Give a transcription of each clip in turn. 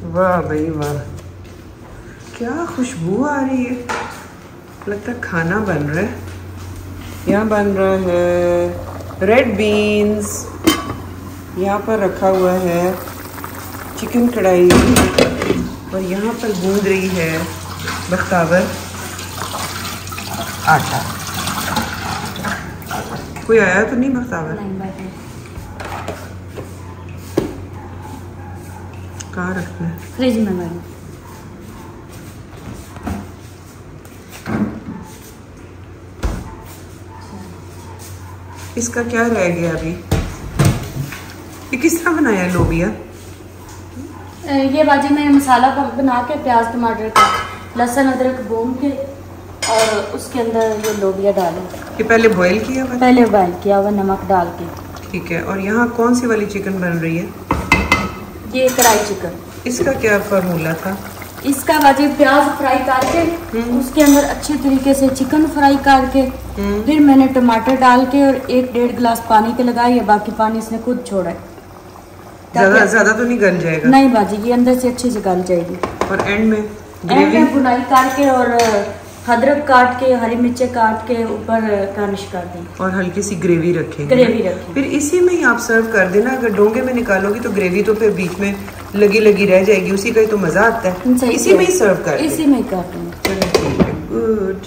वाह भाई वाह, क्या खुशबू आ रही है। लगता है खाना बन रहा है। यहाँ बन रहा है रेड बीन्स, यहाँ पर रखा हुआ है चिकन कढ़ाई और यहाँ पर गूंद रही है बख्तावर आटा। कोई आया तो नहीं बख्तावर? कहाँ रखना है? फ्रिज में मैंने। इसका क्या रह गया अभी? ये किस तरह बनाया है लोबिया? ये बाजी मैंने मसाला बना के प्याज टमाटर का लहसुन अदरक भून के और उसके अंदर ये लोबिया डाले। ये पहले बॉईल किया हुआ? पहले बॉईल किया हुआ नमक डाल के। ठीक है। और यहाँ कौन सी वाली चिकन बन रही है? ये कढ़ाई चिकन। इसका क्या फार्मूला था? इसका बाजी प्याज फ्राई करके उसके अंदर अच्छे तरीके से चिकन फ्राई करके फिर मैंने टमाटर डाल के और 1-1.5 गिलास पानी के लगाई है, बाकी पानी इसने खुद छोड़ा है। ज्यादा तो नहीं गल जाएगा? नहीं बाजी, ये अंदर से अच्छे से गल जाएगी। और एंड में ग्रेवी बुनाई करके और अदरक काट के हरी मिर्चें काट के ऊपर गार्निश कर दी और हल्की सी ग्रेवी रखेंगे। ग्रेवी रखें, फिर इसी में ही आप सर्व कर देना। अगर डोंगे में निकालोगी तो ग्रेवी तो फिर बीच में लगी रह जाएगी, उसी का ही तो मजा आता है। इसी में ही सर्व कर, इसी में कर दूँ। गुड।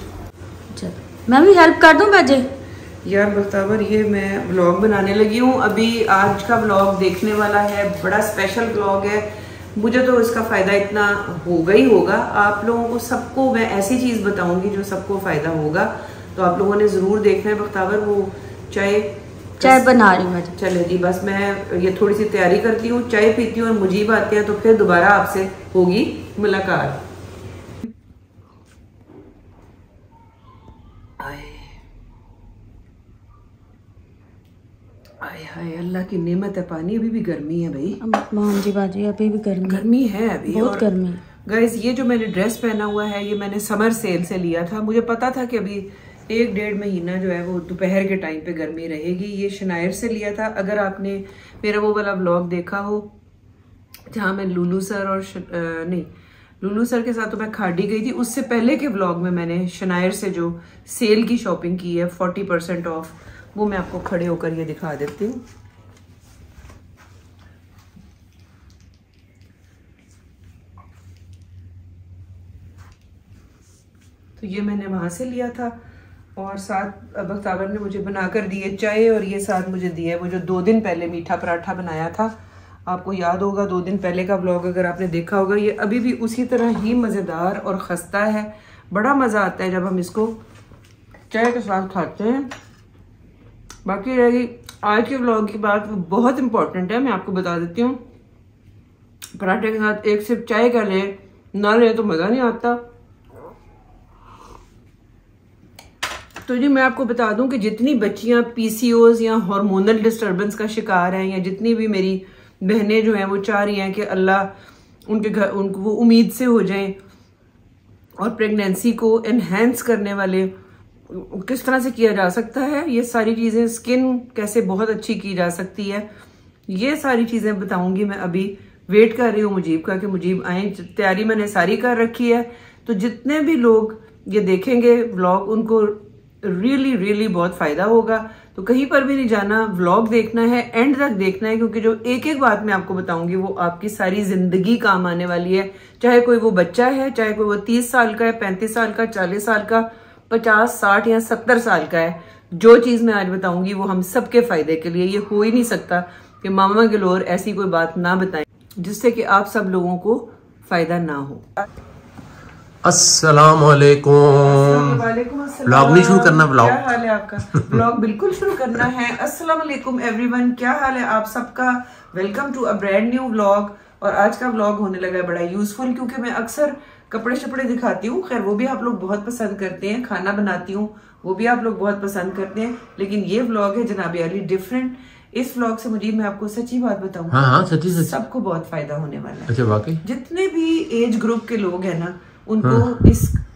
मैं भी हेल्प कर दूं बाजे? यार बख्तावर, ये मैं व्लॉग बनाने लगी हूँ अभी। आज का व्लॉग देखने वाला है, बड़ा स्पेशल व्लॉग है। मुझे तो इसका फायदा इतना होगा ही होगा। आप लोगों को सबको मैं ऐसी चीज बताऊंगी जो सबको फायदा होगा, तो आप लोगों ने जरूर देखना है। बख्तावर वो चाय बना रही हूँ। चले जी, बस मैं ये थोड़ी सी तैयारी करती हूँ, चाय पीती हूँ और मुजीब आते हैं, तो फिर दोबारा आपसे होगी मुलाकात। आए हाय, अल्लाह की नेमत है पानी। अभी भी गर्मी है भाई। जी बाजी, अभी भी गर्मी है अभी, बहुत गर्मी। गाइस, ये जो मैंने ड्रेस पहना हुआ है ये मैंने समर सेल से लिया था। मुझे पता था कि अभी 1-1.5 महीना जो है वो दोपहर के टाइम पे गर्मी रहेगी। ये शनायर से लिया था। अगर आपने मेरा वो वाला व्लॉग देखा हो जहाँ मैं लुलू सर और लुलू सर के साथ तो मैं खाड़ी गई थी, उससे पहले के व्लॉग में मैंने शनायर से जो सेल की शॉपिंग की है 40% ऑफ, वो मैं आपको खड़े होकर ये दिखा देती हूँ। तो ये मैंने वहां से लिया था और साथ बख्तावर ने मुझे बनाकर दिए चाय, और ये साथ मुझे दिया है वो जो 2 दिन पहले मीठा पराठा बनाया था। आपको याद होगा 2 दिन पहले का व्लॉग अगर आपने देखा होगा। ये अभी भी उसी तरह ही मज़ेदार और खस्ता है। बड़ा मज़ा आता है जब हम इसको चाय के साथ खाते हैं। बाकी रहेगी आज के व्लॉग की बात, वो बहुत इंपॉर्टेंट है, मैं आपको बता देती हूँ। पराठे के साथ एक सिप चाय का ले ना ले तो मज़ा नहीं आता। तो जी मैं आपको बता दूं कि जितनी बच्चियां PCOS या हार्मोनल डिस्टर्बेंस का शिकार हैं, या जितनी भी मेरी बहनें जो हैं वो चाह रही हैं कि अल्लाह उनके घर उनको वो उम्मीद से हो जाएं, और प्रेगनेंसी को एनहेंस करने वाले किस तरह से किया जा सकता है, ये सारी चीज़ें, स्किन कैसे बहुत अच्छी की जा सकती है, ये सारी चीज़ें बताऊंगी मैं। अभी वेट कर रही हूँ मुजीब का कि मुजीब आए। तैयारी मैंने सारी कर रखी है। तो जितने भी लोग ये देखेंगे व्लॉग उनको रियली बहुत फायदा होगा। तो कहीं पर भी नहीं जाना, व्लॉग देखना है, एंड तक देखना है, क्योंकि जो एक बात मैं आपको बताऊंगी वो आपकी सारी जिंदगी काम आने वाली है। चाहे कोई वो बच्चा है, चाहे कोई वो 30 साल का है, 35 साल का, 40 साल का, 50, 60 या 70 साल का है। जो चीज मैं आज बताऊंगी वो हम सबके फायदे के लिए। ये हो ही नहीं सकता कि मामा गिलोर ऐसी कोई बात ना बताएं जिससे कि आप सब लोगों को फायदा ना हो। अस्सलाम वालेकुम। व्लॉग नहीं शुरू करना? व्लॉग, क्या हाल है आपका? व्लॉग बिल्कुल शुरू करना है। अस्सलाम वालेकुम एवरीवन, क्या हाल है आप सबका? Welcome to a brand new vlog. और आज का व्लॉग होने लगा है बड़ा यूजफुल, क्योंकि मैं अक्सर कपड़े शपड़े दिखाती हूँ, खैर वो भी आप लोग बहुत पसंद करते हैं। खाना बनाती हूँ, वो भी आप लोग बहुत पसंद करते हैं। लेकिन ये व्लॉग है जनाब अली डिफरेंट। इस व्लॉग से मुझे, मैं आपको सच्ची बात बताऊँ, हाँ सच्ची सबको बहुत फायदा होने वाला है। अच्छा वाकई? जितने भी एज ग्रुप के लोग हैं ना, उनको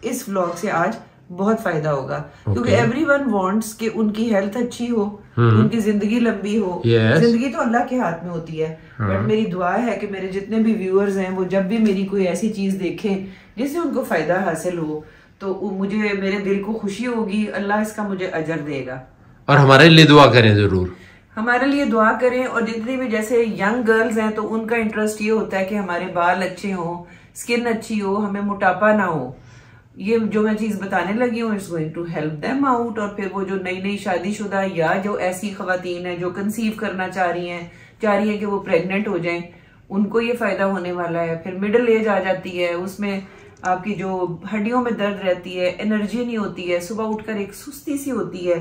इस व्लॉग से आज बहुत फायदा होगा। क्योंकि एवरीवन वांट्स कि उनकी हेल्थ अच्छी हो, उनकी जिंदगी लंबी हो। जिंदगी तो अल्लाह के हाथ में होती है। बट मेरी दुआ है कि मेरे जितने भी व्यूअर्स हैं वो जब भी मेरी कोई ऐसी चीज देखें जिससे उनको फायदा हासिल हो तो मुझे, मेरे दिल को खुशी होगी, अल्लाह इसका मुझे अजर देगा। और हमारे लिए दुआ करें जरूर, हमारे लिए दुआ करें। और जितनी भी जैसे यंग गर्ल्स हैं तो उनका इंटरेस्ट ये होता है कि हमारे बाल अच्छे हों, स्किन अच्छी हो, हमें मोटापा ना हो। ये जो मैं चीज बताने लगी हूँ it's going to help them out. और फिर वो जो नई नई शादीशुदा या जो ऐसी खवातीन है जो कंसीव करना चाह रही हैं कि वो प्रेग्नेंट हो जाएं, उनको ये फायदा होने वाला है। फिर मिडिल एज आ जाती है, उसमें आपकी जो हड्डियों में दर्द रहती है, एनर्जी नहीं होती है, सुबह उठकर एक सुस्ती सी होती है,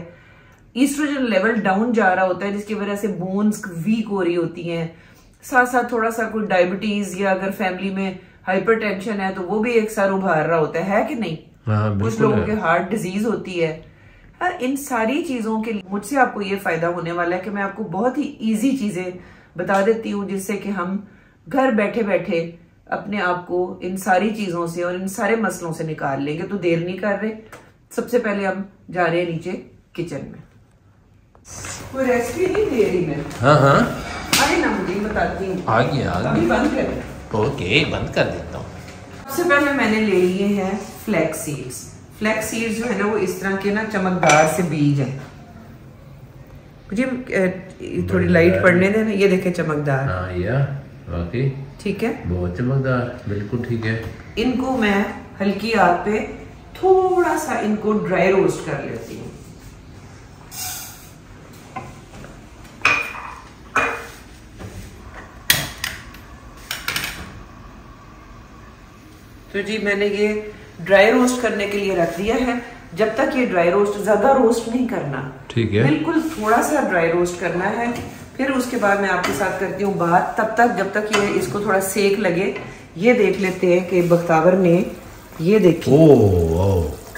ईस्ट्रोजन लेवल डाउन जा रहा होता है जिसकी वजह से बोन्स वीक हो रही होती हैं। साथ साथ थोड़ा सा कोई डायबिटीज या अगर फैमिली में हाइपरटेंशन है तो वो भी एक सार उभार रहा होता है कि नहीं। कुछ लोगों के हार्ट डिजीज होती है। इन सारी चीजों के लिए मुझसे आपको ये फायदा होने वाला है कि मैं आपको बहुत ही इजी चीजें बता देती हूँ जिससे कि हम घर बैठे बैठे अपने आप को इन सारी चीजों से और इन सारे मसलों से निकाल लेंगे। तो देर नहीं कर रहे, सबसे पहले हम जा रहे हैं नीचे किचन में। कोई रेसिपी नहीं दे रही मैं। हाँ आए ना, मुझे बताती हूँ। आ गया अभी बंद कर। ओके, बंद कर देता हूँ। सबसे पहले मैंने ले लिए हैं फ्लैक्स सीड्स। फ्लैक्स सीड्स जो है ना वो इस तरह के ना चमकदार से बीज हैं। मुझे थोड़ी लाइट पड़ने देना। ये देखें चमकदार। वाकई ठीक है, बहुत चमकदार, बिल्कुल ठीक है। इनको मैं हल्की आग पे थोड़ा सा इनको ड्राई रोस्ट कर लेती हूँ। तो जी मैंने ये ड्राई रोस्ट करने के लिए रख दिया है। जब तक ये ड्राई रोस्ट, ज्यादा रोस्ट नहीं करना, ठीक है, बिल्कुल थोड़ा सा ड्राई रोस्ट करना है। फिर उसके बाद मैं आपके साथ करती हूँ बात, तब तक जब तक ये इसको थोड़ा सेक लगे। ये देख लेते हैं कि बख्तावर ने, ये देखिए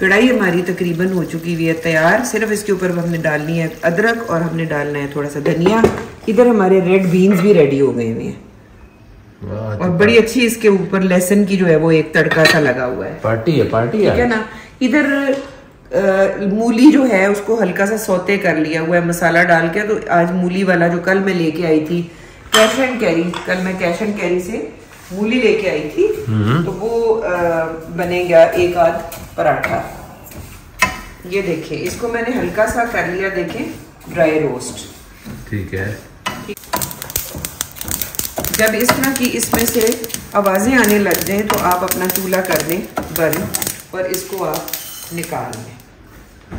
कढ़ाई हमारी तकरीबन हो चुकी हुई है तैयार। सिर्फ इसके ऊपर हमने डालनी है अदरक और हमने डालना है थोड़ा सा धनिया। इधर हमारे रेड बीन्स भी रेडी हो गए हुए हैं और बड़ी अच्छी इसके ऊपर लहसुन की जो है वो एक तड़का सा लगा हुआ है। पार्टी है ठीक है ना। इधर मूली जो है उसको हल्का सा सौते कर लिया हुआ है मसाला डाल के। तो आज मूली वाला जो कल मैं लेके आई थी कैश एंड कैरी, कल मैं कैश एंड कैरी से मूली लेके आई थी, तो वो बनेगा एक आध पराठा। ये देखिए इसको मैंने हल्का सा कर लिया, देखें ड्राई रोस्ट। ठीक है, जब इस तरह की इसमें से आवाजें आने लग जाएं तो आप अपना चूल्हा कर दें बंद और इसको आप निकाल लें।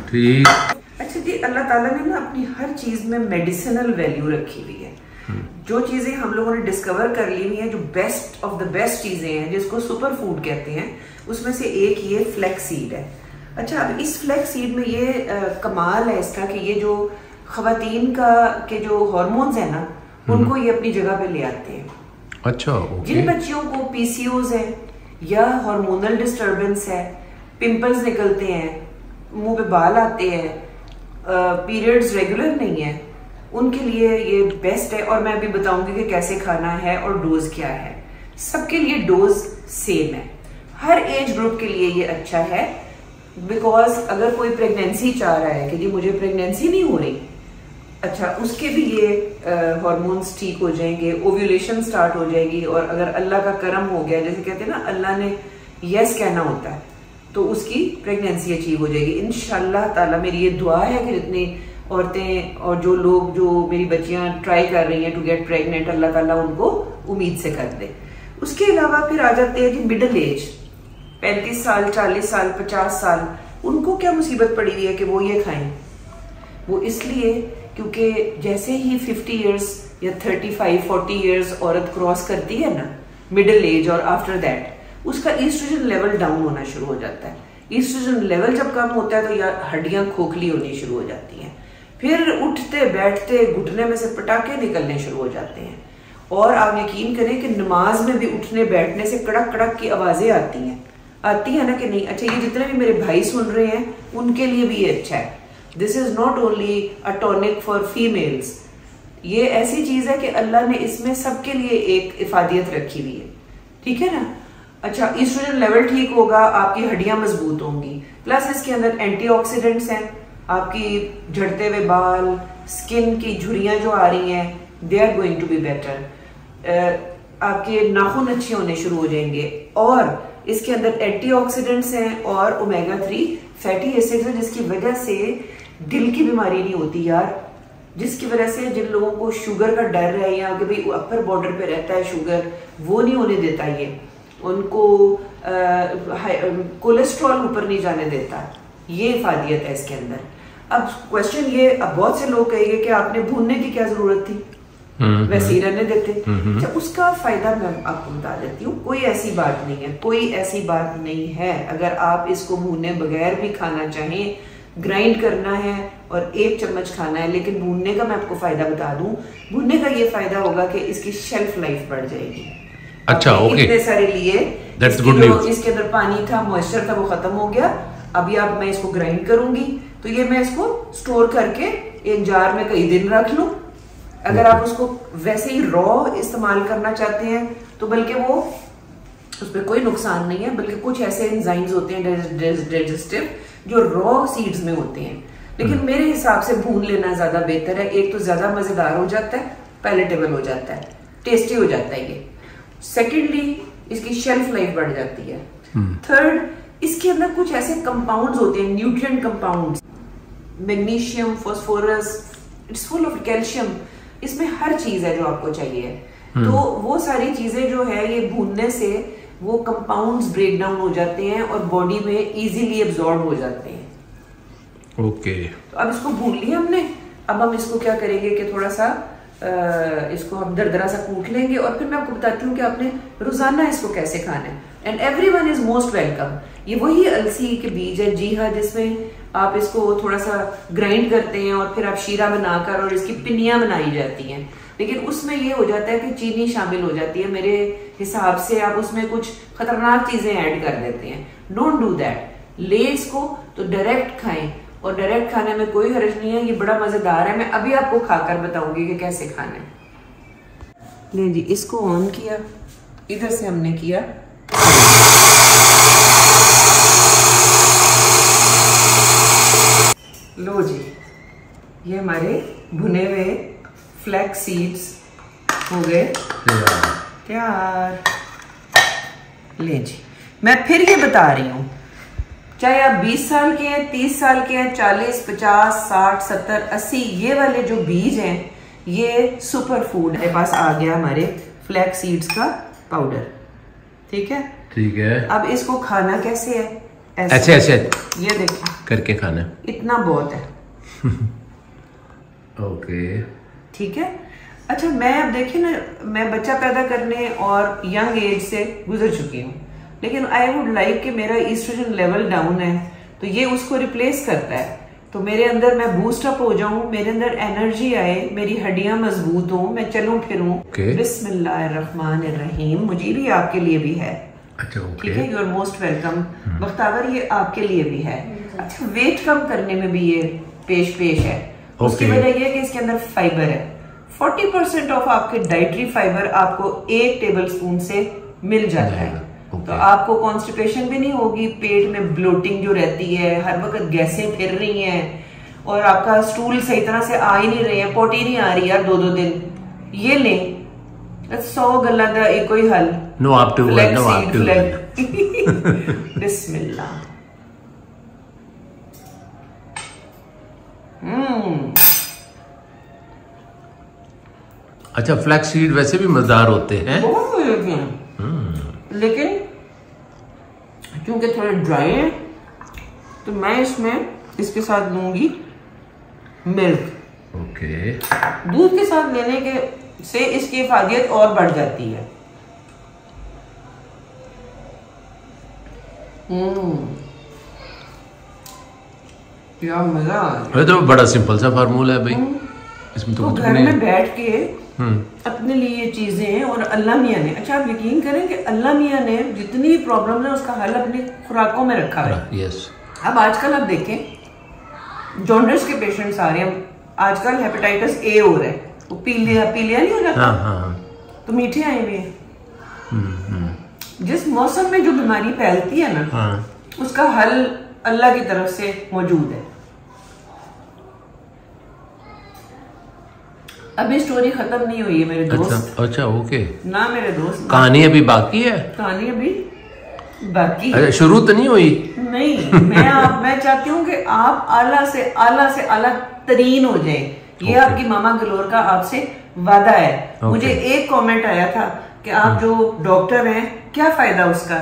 ठीक। अच्छा जी, अल्लाह ताला ने ना अपनी हर चीज में मेडिसिनल वैल्यू रखी हुई है। जो चीजें हम लोगों ने डिस्कवर कर ली हुई हैं, जो बेस्ट ऑफ द बेस्ट चीजें हैं जिसको सुपर फूड कहते हैं, उसमें से एक ये फ्लैक्स सीड है। अच्छा, अब इस फ्लैक्स सीड में ये कमाल है इसका कि ये जो खवातीन के जो हार्मोन्स है ना उनको ये अपनी जगह पे ले आते हैं। अच्छा, जिन बच्चियों को पीसीओज है या हार्मोनल डिस्टरबेंस है, पिंपल्स निकलते हैं, मुंह पे बाल आते हैं, पीरियड्स रेगुलर नहीं है, उनके लिए ये बेस्ट है। और मैं अभी बताऊंगी कि कैसे खाना है और डोज क्या है। सबके लिए डोज सेम है, हर एज ग्रुप के लिए ये अच्छा है। बिकॉज अगर कोई प्रेगनेंसी चाह रहा है कि जी मुझे प्रेगनेंसी नहीं हो रही, अच्छा, उसके भी ये हार्मोन्स ठीक हो जाएंगे, ओव्यूलेशन स्टार्ट हो जाएगी। और अगर अल्लाह का करम हो गया, जैसे कहते हैं ना अल्लाह ने यस कहना होता है, तो उसकी प्रेगनेंसी अचीव हो जाएगी इंशाल्लाह ताला। मेरी ये दुआ है कि जितनी औरतें और जो लोग, जो मेरी बच्चियां ट्राई कर रही हैं टू गेट प्रेग्नेंट, अल्लाह ताला उनको उम्मीद से कर दे। उसके अलावा फिर आ जाते हैं जी मिडिल एज, 35 साल, 40 साल, 50 साल, उनको क्या मुसीबत पड़ी हुई है कि वो ये खाएं? वो इसलिए क्योंकि जैसे ही 50 इयर्स या 35-40 इयर्स औरत क्रॉस करती है ना मिडिल एज, और आफ्टर दैट उसका ईस्ट्रोजन लेवल डाउन होना शुरू हो जाता है। ईस्ट्रोजन लेवल जब कम होता है तो या हड्डियां खोखली होनी शुरू हो जाती हैं, फिर उठते बैठते घुटने में से पटाखे निकलने शुरू हो जाते हैं। और आप यकीन करें कि नमाज में भी उठने बैठने से कड़क कड़क की आवाजें आती है ना कि नहीं? अच्छा, ये जितने भी मेरे भाई सुन रहे हैं उनके लिए भी ये अच्छा है। This is not only a tonic for females, ये ऐसी चीज है कि अल्लाह ने इसमें सबके लिए एक इफादियत रखी हुई है, ठीक है ना। अच्छा, ईस्ट्रोजन लेवल ठीक होगा, आपकी हड्डियां मजबूत होंगी, प्लस इसके अंदर एंटीऑक्सीडेंट्स हैं, आपकी झड़ते हुए बाल, स्किन की झुर्रियां जो आ रही हैं, they are going to be better, आपके नाखून अच्छे होने शुरू हो जाएंगे, और इसके अंदर एंटीऑक्सीडेंट्स हैं और ओमेगा 3 फैटी एसिड्स हैं, जिसकी वजह से दिल की बीमारी नहीं होती यार, जिसकी वजह से जिन लोगों को शुगर का डर है या कि भाई अपर बॉर्डर पे रहता है शुगर, वो नहीं होने देता, ये उनको कोलेस्ट्रॉल ऊपर नहीं जाने देता, ये इफादियत है इसके अंदर। अब क्वेश्चन ये, अब बहुत से लोग कहेंगे कि आपने भूनने की क्या जरूरत थी, वैसे ही रहने देते। अच्छा, उसका फायदा मैं आपको बता देती हूँ, कोई ऐसी बात नहीं है, कोई ऐसी बात नहीं है। अगर आप इसको भूने बगैर भी खाना चाहें, ग्राइंड करना है और 1 चम्मच खाना है, लेकिन भूनने का मैं आपको फायदा बता दूं, भूनने का ये फायदा होगा कि इसकी शेल्फ लाइफ बढ़ जाएगी। अच्छा, ओके, इतने सारे लिए इसके अंदर पानी था, मॉइस्चर था, वो खत्म हो गया। अभी आप मैं इसको ग्राइंड करूंगी तो ये मैं इसको स्टोर करके एक जार में कई दिन रख लूं। अगर आप उसको वैसे ही रॉ इस्तेमाल करना चाहते हैं तो बल्कि वो उसमें कोई नुकसान नहीं है, बल्कि कुछ ऐसे एंजाइम्स होते हैं डाइजेस्टिव जो रॉ सीड्स में होते हैं, लेकिन मेरे हिसाब से भून लेना ज्यादा बेहतर है। एक तो ज्यादा मजेदार हो जाता है, पैलेटेबल हो जाता है, टेस्टी हो जाता है ये। सेकेंडली इसकी शेल्फ लाइफ बढ़ जाती है। थर्ड, इसके अंदर कुछ ऐसे कंपाउंड्स होते हैं, nutrient compounds, magnesium, phosphorus, it's full of calcium, इसमें हर चीज है जो आपको चाहिए। तो वो सारी चीजें जो है ये भूनने से वो कंपाउंड्स ब्रेक डाउन हो जाते हैं और बॉडी में इजीली एब्जॉर्ब हो जाते हैं। ओके, तो अब इसको भून लिया हमने, अब हम इसको क्या करेंगे कि थोड़ा सा इसको हम दरदरा सा कूट लेंगे और फिर मैं आपको बताती हूँ कि आपने रोजाना इसको कैसे खाना है। And everyone is most welcome. ये वही अलसी के बीज है, जी हाँ, जिसमें आप इसको थोड़ा सा ग्राइंड करते हैं और फिर आप शीरा बनाकर और इसकी पिनियां बनाई जाती हैं, लेकिन उसमें ये हो जाता है कि चीनी शामिल हो जाती है। मेरे हिसाब से आप उसमें कुछ खतरनाक चीजें ऐड कर देते हैं। Don't do that. ले इसको तो डायरेक्ट खाएं, और डायरेक्ट खाने में कोई हर्ज नहीं है, ये बड़ा मजेदार है। मैं अभी आपको खाकर बताऊंगी कि कैसे खाना है। ले जी, इसको ऑन किया, इधर से हमने किया, लो जी, ये हमारे भुने हुए फ्लैक्स सीड्स हो गए तैयार। ले जी, मैं फिर ये बता रही हूं, चाहे आप 20 साल के हैं, 30 साल के हैं, 40, 50, 60, 70, 80, ये वाले जो बीज हैं ये सुपर फूड है। पास आ गया हमारे फ्लैक्स सीड्स का पाउडर, ठीक है, ठीक है। अब इसको खाना कैसे है? ऐसे ऐसे ये देखिए करके खाना, इतना बहुत है। ओके, ठीक है। अच्छा, मैं अब देखिए ना, मैं बच्चा पैदा करने और यंग एज से गुजर चुकी हूँ, लेकिन आई वुड लाइक कि मेरा ईस्ट्रोजन लेवल डाउन है, तो ये उसको रिप्लेस करता है। तो मेरे अंदर मैं बूस्ट अप हो जाऊं, मेरे अंदर एनर्जी आए, मेरी हड्डियां मजबूत हों, मैं चलूं फिरूं। बिस्मिल्लाहिर्रहमानिर्रहीम। मुझे भी आपके लिए भी है। अच्छा, ठीक है, you are most welcome. Bakhtawar, ये आपके लिए भी है। अच्छा, वेट कम करने में भी ये पेश है। उसकी वजह यह है कि इसके अंदर फाइबर है। 40% ऑफ आपके डाइटरी फाइबर आपको 1 टेबल स्पून से मिल जाता है। तो आपको कॉन्स्टिपेशन भी नहीं होगी, पेट में ब्लोटिंग जो रहती है, हर वक्त गैसें फिर रही हैं और आपका स्टूल सही तरह से आ ही नहीं रहे हैं, पोटी नहीं आ रही यार 2-2 दिन, ये लें, 100 गल्ला दा एको ही हल। नो आप टू बिस्मिल्लाह। अच्छा, फ्लैक्स सीड वैसे भी मजेदार होते हैं, बहुत मजे के हैं, लेकिन क्योंकि थोड़े ड्राई है तो मैं इसमें इसके साथ लूंगी मिल्क। ओके, दूध के साथ लेने के से इसकी इफादियत और बढ़ जाती है। क्या मजा आ गया। तो बड़ा सिंपल सा फार्मूला है भाई, इसमें तो कुछ घर नहीं में बैठ के अपने लिए ये चीजें, और अल्लाह मियाँ ने, अच्छा आप यकीन करें कि अल्लाह मियाँ ने जितनी भी प्रॉब्लम है उसका हल अपनी खुराकों में रखा है। यस। अब आजकल आप देखें जॉन्डिस के पेशेंट्स आ रहे हैं, आजकल हेपेटाइटिस ए हो रहा है, वो पीलिया नहीं हो जाता, हाँ, हाँ। तो मीठे आए हुए हैं। जिस मौसम में जो बीमारी फैलती है ना, उसका हल अल्लाह की तरफ से मौजूद है। अभी स्टोरी खत्म नहीं हुई है मेरे दोस्त। अच्छा ओके ना मेरे दोस्त, कहानी अभी बाकी है। कहानी अभी बाकी है। शुरू तो नहीं हुई? नहीं, मैं चाहती हूँ कि आप आला से आला तरीन हो जाए। ये आपकी मामा गलोर का आपसे वादा है। मुझे एक कमेंट आया था कि आप जो डॉक्टर हैं क्या फायदा उसका।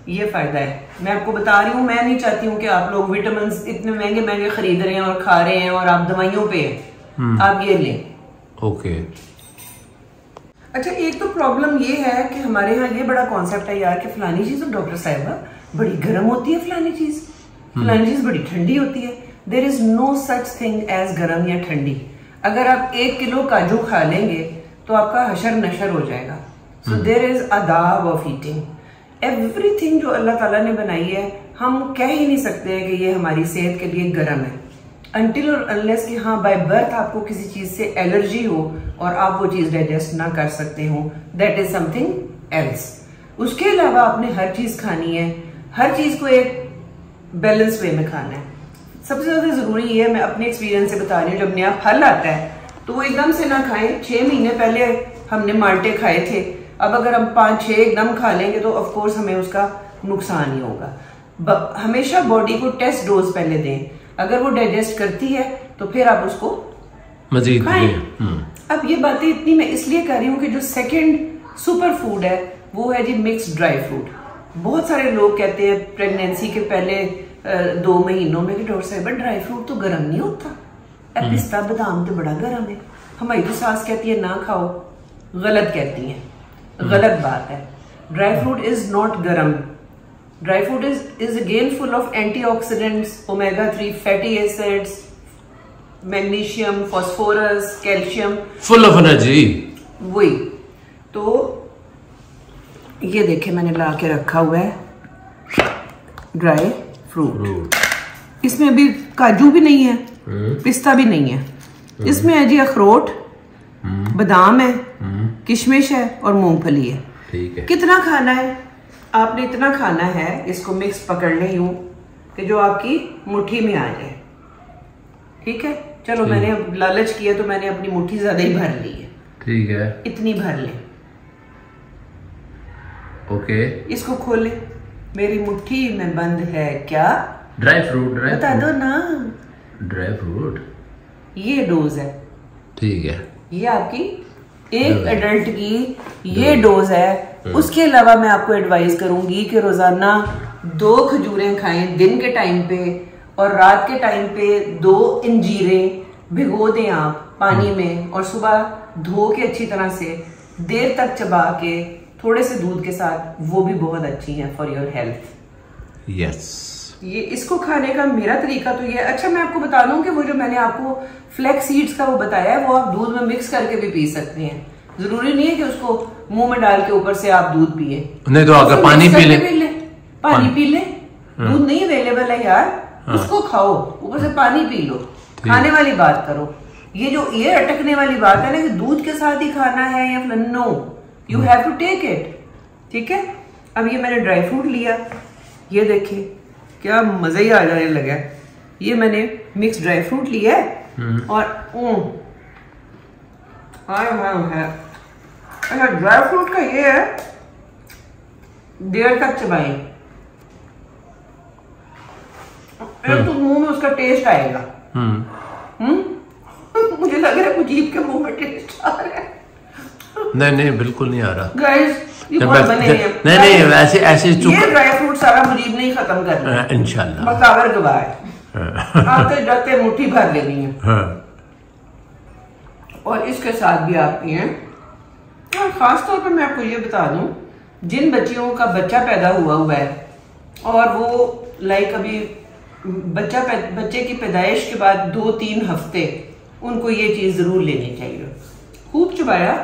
ये फायदा है, मैं आपको बता रही हूँ। मैं नहीं चाहती हूँ कि आप लोग विटामिन इतने महंगे महंगे खरीद रहे हैं और खा रहे हैं और आप दवाइयों पे हैं। आप ये लें। ओके। अच्छा, एक तो प्रॉब्लम ये है कि हमारे यहाँ ये बड़ा कॉन्सेप्ट है यार कि फलानी चीज तो डॉक्टर साहिबा बड़ी गर्म होती है, फलानी चीज बड़ी ठंडी होती है। There is no such thing as गर्म या ठंडी। अगर आप 1 किलो काजू खा लेंगे तो आपका हशर नशर हो जाएगा। सो देयर इज आदाब ऑफ ईटिंग। एवरीथिंग जो अल्लाह ताला ने बनाई है, हम कह ही नहीं सकते कि ये हमारी सेहत के लिए गर्म है अनटिल और अनलेस कि हाँ बाय बर्थ आपको किसी चीज से एलर्जी हो और आप वो चीज डाइजेस्ट ना कर सकते हो, दैट इज समथिंग एल्स। उसके अलावा आपने हर चीज खानी है, हर चीज को एक बैलेंस वे में खाना है। सबसे ज्यादा जरूरी है, मैं अपने एक्सपीरियंस से बता रही हूँ, जब नया फल आता है तो वो एकदम से ना खाएं। 6 महीने पहले हमने माल्टे खाए थे, अब अगर हम 5-6 एकदम खा लेंगे तो ऑफ कोर्स हमें उसका नुकसान ही होगा। हमेशा बॉडी को टेस्ट डोज पहले दें, अगर वो डाइजेस्ट करती है तो फिर आप उसको मजीद खाएं। अब ये बातें इतनी मैं इसलिए कर रही हूँ कि जो सेकंड सुपर फूड है वो है जी मिक्स्ड ड्राई फ्रूट। बहुत सारे लोग कहते हैं प्रेगनेंसी के पहले 2 महीनों में कि डॉक्टर साहब ड्राई फ्रूट तो गर्म नहीं होता, पिस्ता बादाम तो बड़ा गर्म है। हमारी तो सास कहती है ना खाओ, गलत कहती है, गलत बात है। ड्राई फ्रूट इज नॉट गर्म। Dry fruit is again full of antioxidants, omega-3 fatty acids, magnesium, phosphorus, calcium. Full of energy. वही तो ये देखे मैंने ला के रखा हुआ है ड्राई फ्रूट। इसमें अभी काजू भी नहीं है, पिस्ता भी नहीं है, इसमें है जी अखरोट, बादाम है, किशमिश है और मूंगफली है। ठीक है। कितना खाना है आपने? इतना खाना है, इसको मिक्स पकड़ ले यूं कि जो आपकी मुट्ठी में आ जाए। ठीक है, चलो मैंने अब लालच किया तो मैंने अपनी मुट्ठी ज्यादा ही भर ली है। ठीक है, इतनी भर ले। ओके, इसको खोले, मेरी मुट्ठी में बंद है क्या? Dry fruit. बता दो ना। Dry fruit. ये डोज है। ठीक है, ये आपकी एक एडल्ट की ये डोज है। उसके अलावा मैं आपको एडवाइस करूंगी कि रोजाना 2 खजूरें खाएं दिन के टाइम पे, और रात के टाइम पे 2 अंजीरें भिगो दें आप पानी में, और सुबह धो के अच्छी तरह से देर तक चबा के थोड़े से दूध के साथ, वो भी बहुत अच्छी हैं फॉर योर हेल्थ। यस, ये इसको खाने का मेरा तरीका तो ये। अच्छा, मैं आपको बता दूं कि वो जो मैंने आपको फ्लैक्स सीड्स का वो बताया है, वो आप दूध में मिक्स करके भी पी सकते हैं। जरूरी नहीं है कि उसको मुंह में डाल के ऊपर से आप दूध पिए, नहीं तो अगर पानी पी ले, पानी पी ले। दूध नहीं अवेलेबल है यार, उसको खाओ, ऊपर से पानी पी लो। खाने वाली बात करो। ये जो ये अटकने वाली बात है ना कि दूध के साथ ही खाना है या no, you have to take it. ठीक है, अब ये मैंने ड्राई फ्रूट लिया, ये देखिए क्या मजा ही आ जाने लगा। ये मैंने मिक्स ड्राई फ्रूट लिया है और अच्छा, ड्राई फ्रूट का ये है, देर तक चबाएं, तो मुंह में उसका टेस्ट आएगा। मुझे लग रहा है कुछ जीभ के मुंह में टेस्ट आ रहा है। नहीं बिल्कुल नहीं आ रहा गाइस, नहीं वैसे ऐसे ये ड्राई फ्रूट सारा मुजीब नहीं खत्म करना इंशाल्लाह, बकावर गवाह है। आते जाते मुट्ठी भर लेनी है और इसके साथ भी आप पिए। और खास तौर पर मैं आपको ये बता दूं, जिन बच्चियों का बच्चा पैदा हुआ है और वो लाइक अभी बच्चे की पैदाइश के बाद 2-3 हफ्ते, उनको ये चीज जरूर लेनी चाहिए। खूब चबाया,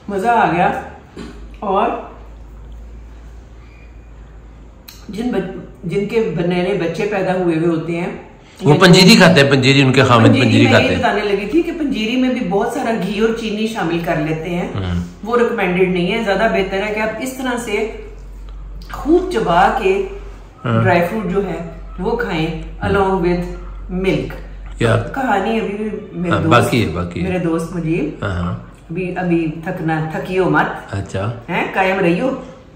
मजा आ गया। और जिनके नए बच्चे पैदा हुए होते हैं वो पंजीरी खाते हैं, पंजीरी उनके खामिद पंजीरी खाते हैं। बताने लगी थी कि पंजीरी में भी बहुत सारा घी और चीनी शामिल कर लेते हैं, वो रिकमेंडेड नहीं है। ज्यादा बेहतर है कि आप इस तरह से खूब चबा के ड्राई फ्रूट जो है वो खाएं अलोंग विद मिल्क। कहानी अभी भी मेरे दोस्त मुजीब अभी थकियो मत, अच्छा है कायम रहियो।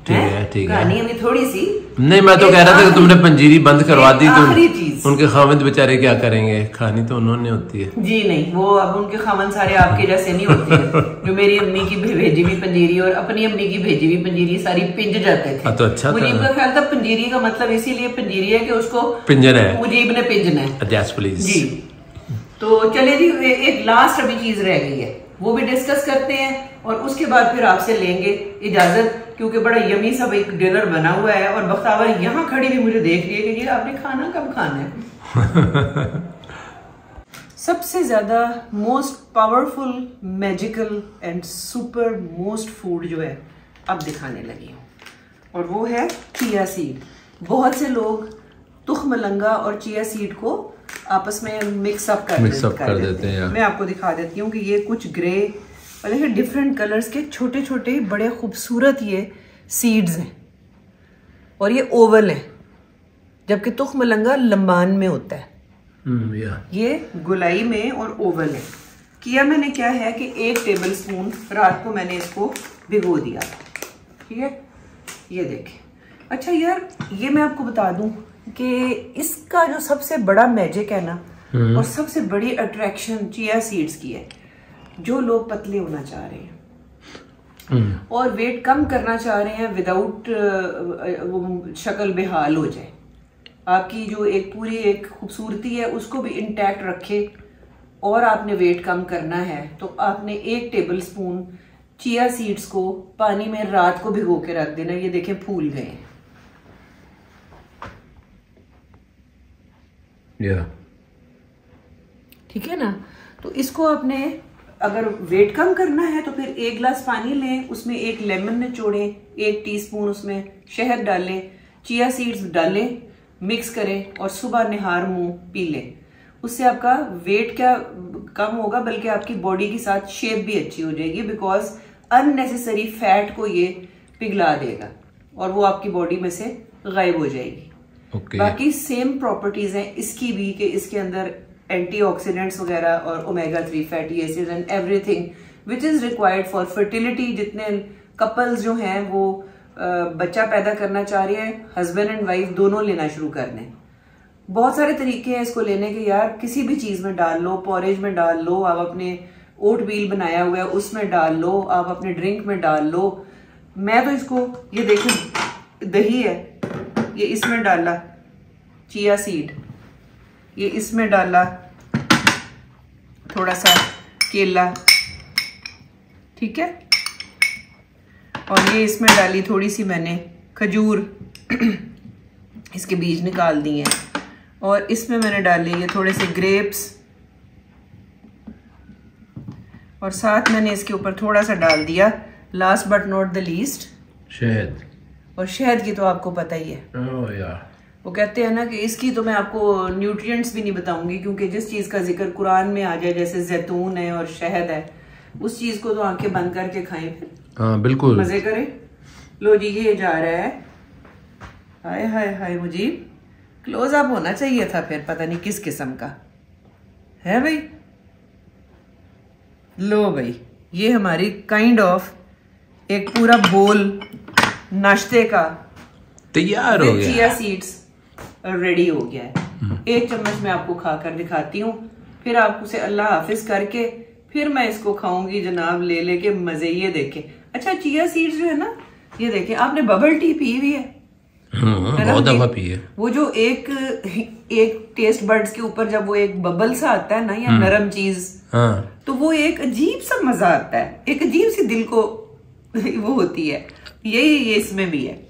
ठीक है कहानी अभी थोड़ी सी नहीं, मैं तो कह रहा था कि तुमने पंजीरी बंद करवा दी तो चीज उनके खामिद बेचारे क्या करेंगे, खानी तो उन्होंने होती है। जी नहीं, वो अब उनके खामन सारे आपके जैसे नहीं होते हैं। जो मेरी अम्मी की भेजी हुई पंजीरी और अपनी अम्मी की भेजी हुई पंजीरी सारी पिंज जाते थे। तो अच्छा मुजीब का ख्याल था पंजीरी का मतलब इसीलिए पंजीरी है कि उसको पिंजना है, मुजीब ने पिंजना है। यस प्लीज जी। तो चले जी, एक लास्ट अभी चीज रह गई है, वो भी डिस्कस करते हैं और उसके बाद फिर आपसे लेंगे इजाजत, क्योंकि बड़ा यमी सा एक डिनर बना हुआ है और बख्तावर यहाँ खड़ी भी मुझे देख रही है कि ये आपने खाना कब खाना है। सबसे ज्यादा most powerful magical and super most food जो है अब दिखाने लगी हूँ, और वो है चिया सीड। बहुत से लोग तुख मलंगा और चिया सीड को आपस में मिक्स अप कर देते हैं। मैं आपको दिखा देती हूँ कि ये कुछ ग्रे और देखिए डिफरेंट कलर्स के छोटे छोटे बड़े खूबसूरत ये सीड्स हैं, और ये ओवल है, जबकि तुख मलंगा लंबान में होता है। ये गुलाई में और ओवल है। किया मैंने क्या है कि 1 टेबल स्पून रात को मैंने इसको भिगो दिया, ठीक है, ये देखें। अच्छा यार, ये मैं आपको बता दूं कि इसका जो सबसे बड़ा मैजिक है ना, और सबसे बड़ी अट्रैक्शन चिया सीड्स की है, जो लोग पतले होना चाह रहे हैं और वेट कम करना चाह रहे हैं विदाउट वो शक्ल बेहाल हो जाए, आपकी जो एक पूरी एक खूबसूरती है उसको भी इंटैक्ट रखे, और आपने वेट कम करना है, तो आपने 1 टेबल स्पून चिया सीड्स को पानी में रात को भिगो के रख देना। ये देखें फूल गए हैं। ठीक है ना। तो इसको आपने अगर वेट कम करना है तो फिर 1 गिलास पानी लें, उसमें 1 लेमन निचोड़ें, 1 टीस्पून उसमें शहद डालें, चिया सीड्स डालें, मिक्स करें और सुबह निहार मुंह पी लें। उससे आपका वेट क्या कम होगा, बल्कि आपकी बॉडी के साथ शेप भी अच्छी हो जाएगी, बिकॉज अननेसेसरी फैट को ये पिघला देगा और वो आपकी बॉडी में से गायब हो जाएगी। बाकी सेम प्रॉपर्टीज हैं इसकी भी, कि इसके अंदर एंटीऑक्सीडेंट्स वगैरह और omega 3 fatty acid and everything which is required for fertility. जितने कपल्स जो हैं वो बच्चा पैदा करना चाह रहे हैं, हस्बैंड एंड वाइफ दोनों लेना शुरू कर दें। बहुत सारे तरीके हैं इसको लेने के यार, किसी भी चीज में डाल लो, पॉरेज में डाल लो, आप अपने ओट व्हील बनाया हुआ है उसमें डाल लो, आप अपने ड्रिंक में डाल लो। मैं तो इसको, ये देखें दही है, ये इसमें डाला चिया सीड, ये इसमें डाला थोड़ा सा केला, ठीक है, और ये इसमें डाली थोड़ी सी मैंने खजूर, इसके बीज निकाल दिए, और इसमें मैंने डाले ये थोड़े से ग्रेप्स, और साथ मैंने इसके ऊपर थोड़ा सा डाल दिया last but not the least शहद। और शहद की तो आपको पता ही है, यार वो कहते हैं ना कि इसकी तो मैं आपको न्यूट्रिएंट्स भी नहीं बताऊंगी, क्योंकि जिस चीज का जिक्र कुरान में आ जाए, जैसे जैतून है और शहद है, उस चीज को तो आंखें बंद करके खाएं, फिर हाँ बिल्कुल मजे करें। लो जी, ये जा रहा है, हाय हाय हाय, मुझे क्लोज अप होना चाहिए था, फिर पता नहीं किस किस्म का है भाई। लो भाई, ये हमारी काइंड ऑफ एक पूरा बोल नाश्ते का तैयार हो गया, चिया सीड्स रेडी हो गया है। 1 चम्मच मैं आपको खाकर दिखाती हूँ, फिर आप उसे अल्लाह हाफिज करके फिर मैं इसको खाऊंगी जनाब, ले लेके मजे। ये देखें, अच्छा चिया सीड्स जो है ना, ये देखें, आपने बबल टी पी हुई है? बहुत दफा पी है। वो जो एक टेस्ट बर्ड्स के ऊपर जब वो एक बबल सा आता है ना, या नरम चीज, तो वो एक अजीब सा मजा आता है, एक अजीब सी दिल को वो होती है। यही ये इसमें भी है।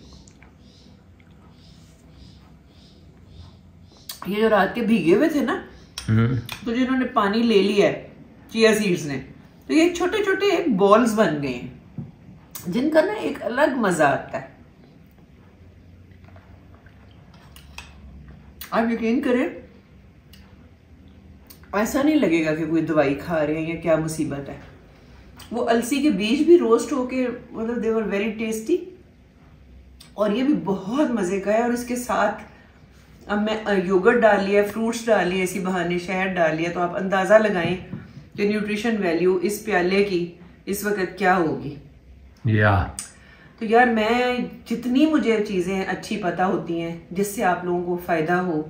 ये जो रात के भीगे हुए थे ना, तो जिन्होंने पानी ले लिया है चिया सीड्स ने, तो ये छोटे छोटे बॉल्स बन गए हैं, जिनका ना एक अलग मजा आता है। आप यकीन करें, ऐसा नहीं लगेगा कि कोई दवाई खा रहे हैं या क्या मुसीबत है। वो अलसी के बीज भी रोस्ट होके मतलब दे वर वेरी टेस्टी, और ये भी बहुत मजे का है। और इसके साथ अब मैं योगर्ट डाल लिया, फ्रूट्स डाल लिए, इसी बहाने शहद डाल लिया, तो आप अंदाजा लगाएं कि न्यूट्रिशन वैल्यू इस प्याले की इस वक्त क्या होगी। तो यार मैं जितनी मुझे चीजें अच्छी पता होती हैं जिससे आप लोगों को फायदा हो,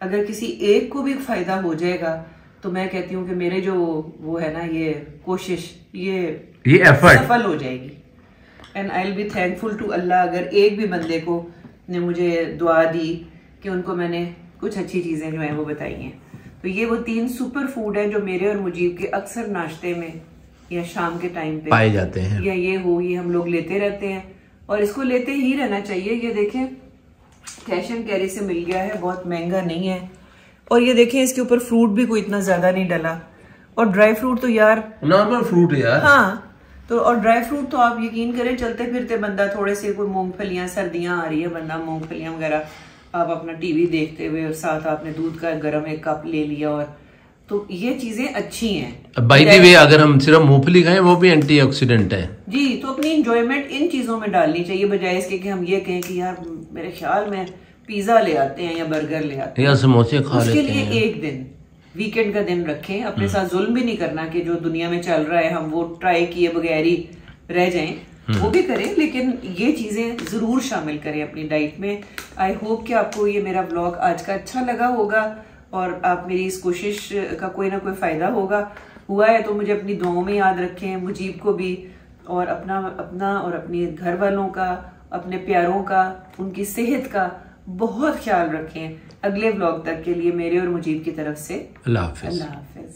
अगर किसी एक को भी फायदा हो जाएगा तो मैं कहती हूँ कि मेरे जो वो है ना ये कोशिश ये एफर्ट सफल हो जाएगी। And I will be thankful to Allah अगर एक भी बंदे को ने मुझे दुआ दी कि उनको मैंने कुछ अच्छी चीजें जो है वो बताई हैं। तो ये वो 3 सुपर फूड हैं जो मेरे और मुजीब के अक्सर नाश्ते में या शाम के टाइम पे पाए जाते हैं, या ये हम लोग लेते रहते हैं और इसको लेते ही रहना चाहिए। ये देखें कैश एंड कैरी से मिल गया है, बहुत महंगा नहीं है। और ये देखें इसके ऊपर फ्रूट भी कोई इतना ज्यादा नहीं डला, और ड्राई फ्रूट तो यार नॉर्मल फ्रूट है यार। हाँ तो और ड्राई फ्रूट तो आप यकीन करें चलते फिरते बंदा थोड़े से कोई मूंगफलियां, सर्दियां आ रही है बंदा मूंगफलियां वगैरह आप अपना टीवी देखते हुए और साथ आपने दूध का गर्म एक कप ले लिया, और तो ये चीजें अच्छी हैं। बाय द वे अगर हम सिर्फ मूंगफली खाएं वो भी एंटीऑक्सीडेंट है जी। तो अपनी इंजॉयमेंट इन चीजों में डालनी चाहिए बजाय इसके कि हम ये कहें कि यार मेरे ख्याल में पिज्जा ले आते हैं या बर्गर ले आते हैं या समोसे खा लेते हैं। उसके लिए एक दिन वीकेंड का दिन रखें, अपने साथ जुल्म भी नहीं करना कि जो दुनिया में चल रहा है हम वो ट्राई किए बगैर ही रह जाएं, वो भी करें, लेकिन ये चीजें जरूर शामिल करें अपनी डाइट में। आई होप कि आपको ये मेरा ब्लॉग आज का अच्छा लगा होगा और आप मेरी इस कोशिश का कोई ना कोई फायदा हुआ है तो मुझे अपनी दुआओं में याद रखें, मुजीब को भी, और अपना और अपने घर वालों का, अपने प्यारों का, उनकी सेहत का बहुत ख्याल रखें। अगले ब्लॉग तक के लिए मेरे और मुजीब की तरफ से अल्लाह हाफिज। अल्लाह हाफिज।